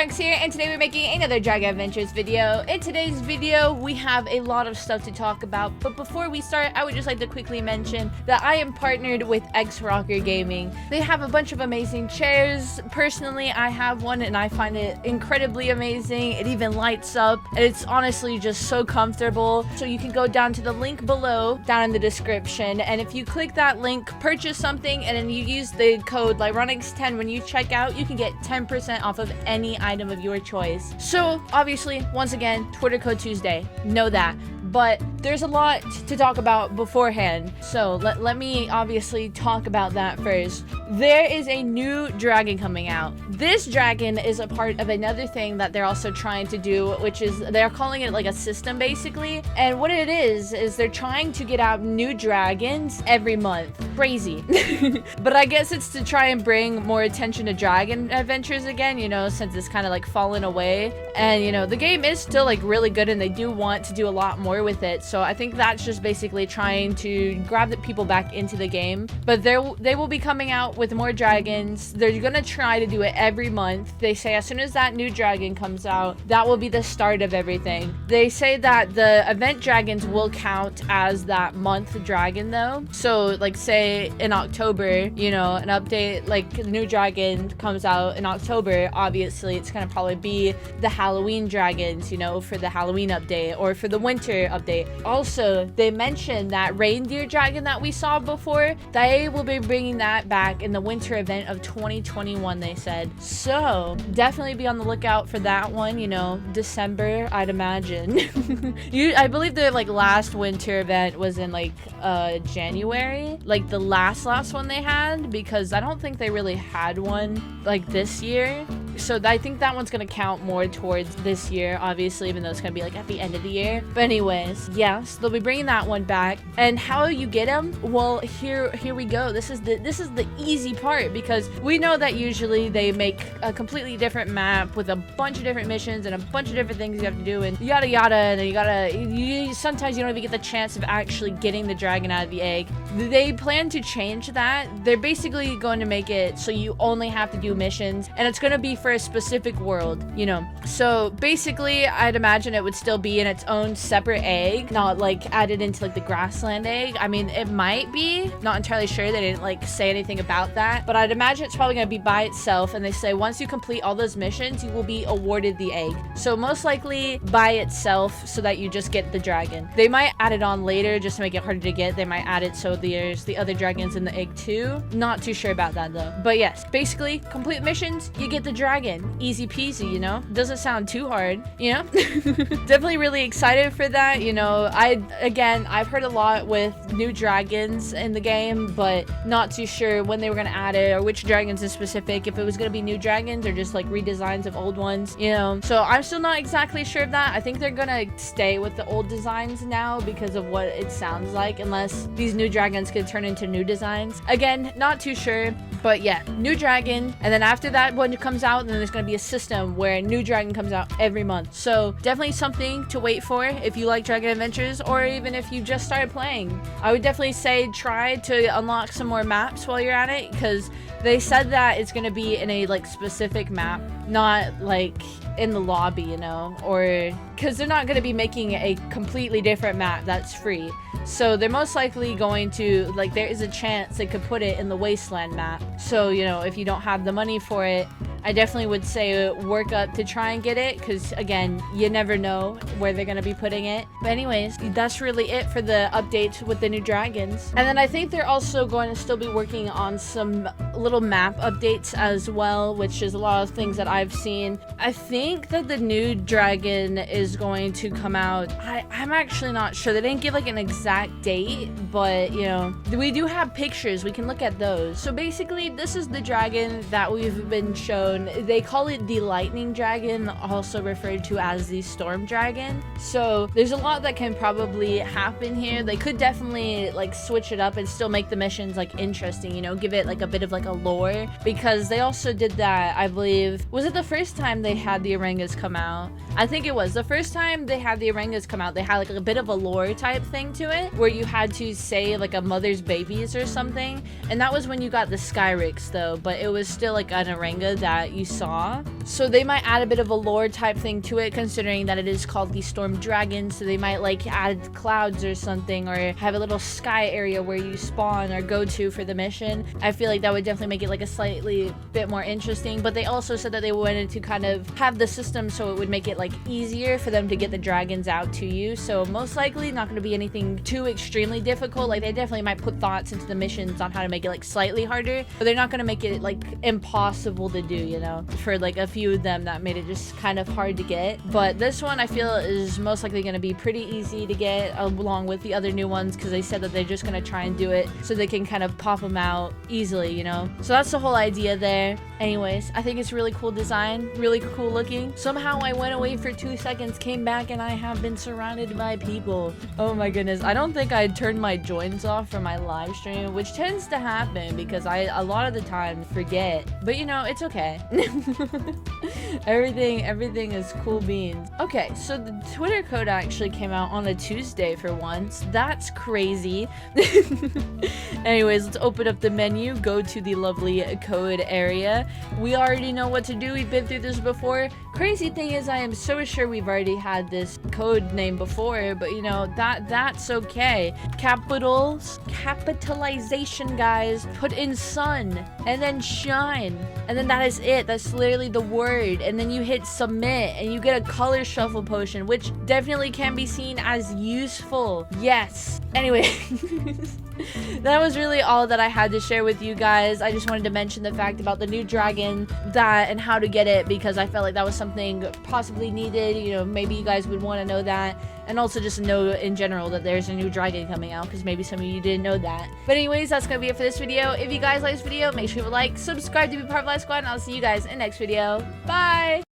Lyronyx here, and today we're making another Dragon Adventures video. In today's video, we have a lot of stuff to talk about, but before we start, I would just like to quickly mention that I am partnered with X-Rocker Gaming. They have a bunch of amazing chairs. Personally, I have one, and I find it incredibly amazing. It even lights up, and it's honestly just so comfortable. So you can go down to the link below, down in the description, and if you click that link, purchase something, and then you use the code Lyronyx10 when you check out, you can get 10% off of any item of your choice. So obviously, once again, Twitter Code Tuesday, know that. But there's a lot to talk about beforehand, so let me obviously talk about that first. There is a new dragon coming out. This dragon is a part of another thing that they're also trying to do, which is they're calling it like a system basically. And what it is they're trying to get out new dragons every month. Crazy. But I guess it's to try and bring more attention to Dragon Adventures again, you know, since it's kind of like fallen away. And you know, the game is still like really good and they do want to do a lot more with it. So I think that's just basically trying to grab the people back into the game. But they will be coming out with more dragons. They're gonna try to do it every month. They say as soon as that new dragon comes out, that will be the start of everything. They say that the event dragons will count as that month dragon though. So like say in October, you know, an update like the new dragon comes out in October, obviously it's gonna probably be the Halloween dragons, you know, for the Halloween update or for the winter update. Also, they mentioned that Reindeer Dragon that we saw before, they will be bringing that back in the winter event of 2021, they said. So definitely be on the lookout for that one, you know, December, I'd imagine. I believe the like last winter event was in like January, like the last one they had, because I don't think they really had one like this year. So I think that one's gonna count more towards this year, obviously, even though it's gonna be like at the end of the year. But anyways, yes, they'll be bringing that one back. And how you get them? Well, here we go. This is the easy part, because we know that usually they make a completely different map with a bunch of different missions and a bunch of different things you have to do and yada yada. And then sometimes you don't even get the chance of actually getting the dragon out of the egg. They plan to change that. They're basically going to make it so you only have to do missions, and it's going to be for a specific world, you know. So basically, I'd imagine it would still be in its own separate egg, not like added into like the grassland egg. I mean, it might be, not entirely sure. They didn't like say anything about that, but I'd imagine it's probably going to be by itself. And they say once you complete all those missions, you will be awarded the egg. So most likely by itself, so that you just get the dragon. They might add it on later just to make it harder to get. They might add it so there's the other dragons in the egg too. Not too sure about that though. But yes, basically complete missions, you get the dragon. Easy peasy, you know. Doesn't sound too hard, you know. Definitely really excited for that, you know. I've heard a lot with new dragons in the game, but not too sure when they were gonna add it or which dragons in specific, if it was gonna be new dragons or just like redesigns of old ones, you know. So I'm still not exactly sure of that. I think they're gonna stay with the old designs now because of what it sounds like, unless these new dragons could turn into new designs. Again, not too sure, but yeah, new dragon. And then after that, when it comes out, then there's gonna be a system where a new dragon comes out every month. So definitely something to wait for if you like Dragon Adventures, or even if you just started playing. I would definitely say try to unlock some more maps while you're at it, because they said that it's gonna be in a like specific map, not like in the lobby, you know, or because they're not going to be making a completely different map that's free. So they're most likely going to, like, there is a chance they could put it in the wasteland map. So, you know, if you don't have the money for it, I definitely would say work up to try and get it, because again, you never know where they're going to be putting it. But anyways, that's really it for the updates with the new dragons. And then I think they're also going to still be working on some little map updates as well, which is a lot of things that I've seen. I think that the new dragon is going to come out. I'm actually not sure. They didn't give like an exact date, but you know, we do have pictures. We can look at those. So basically, this is the dragon that we've been shown. They call it the lightning dragon, also referred to as the storm dragon. So there's a lot that can probably happen here. They could definitely like switch it up and still make the missions like interesting, you know, give it like a bit of like a lore, because they also did that, I believe. Was it the first time they had the Orangas come out? I think it was the first time they had the Orangas come out. They had like a bit of a lore type thing to it, where you had to save like a mother's babies or something, and that was when you got the Skyryx though. But it was still like an Oranga that that you saw. So they might add a bit of a lore type thing to it, considering that it is called the Storm Dragon. So they might like add clouds or something, or have a little sky area where you spawn or go to for the mission. I feel like that would definitely make it like a slightly bit more interesting. But they also said that they wanted to kind of have the system so it would make it like easier for them to get the dragons out to you. So most likely not going to be anything too extremely difficult. Like they definitely might put thoughts into the missions on how to make it like slightly harder, but they're not going to make it like impossible to do, you know. For like a few of them that made it just kind of hard to get, but this one I feel is most likely going to be pretty easy to get along with the other new ones, because they said that they're just going to try and do it so they can kind of pop them out easily, you know. So that's the whole idea there. Anyways, I think it's really cool design, really cool looking. Somehow I went away for 2 seconds, came back, and I have been surrounded by people. Oh my goodness, I don't think I turned my joins off for my live stream, which tends to happen because I a lot of the time forget, but you know, it's okay. everything is cool beans. Okay, so the Twitter code actually came out on a Tuesday for once. That's crazy. Anyways, let's open up the menu, go to the lovely code area. We already know what to do. We've been through this before. Crazy thing is, I am so sure we've already had this code name before, but you know, that's okay. Capitals, capitalization, guys. Put in sun and then shine, and then that is it. That's literally the word. And then you hit submit and you get a color shuffle potion, which definitely can be seen as useful. Yes. Anyway, that was really all that I had to share with you guys. I just wanted to mention the fact about the new dragon, that and how to get it, because I felt like that was something possibly needed. You know, maybe you guys would want to know that, and also just know in general that there's a new dragon coming out, because maybe some of you didn't know that. But anyways, that's gonna be it for this video. If you guys like this video, make sure you like, subscribe to be part of Live Squad, and I'll see you guys in the next video. Bye.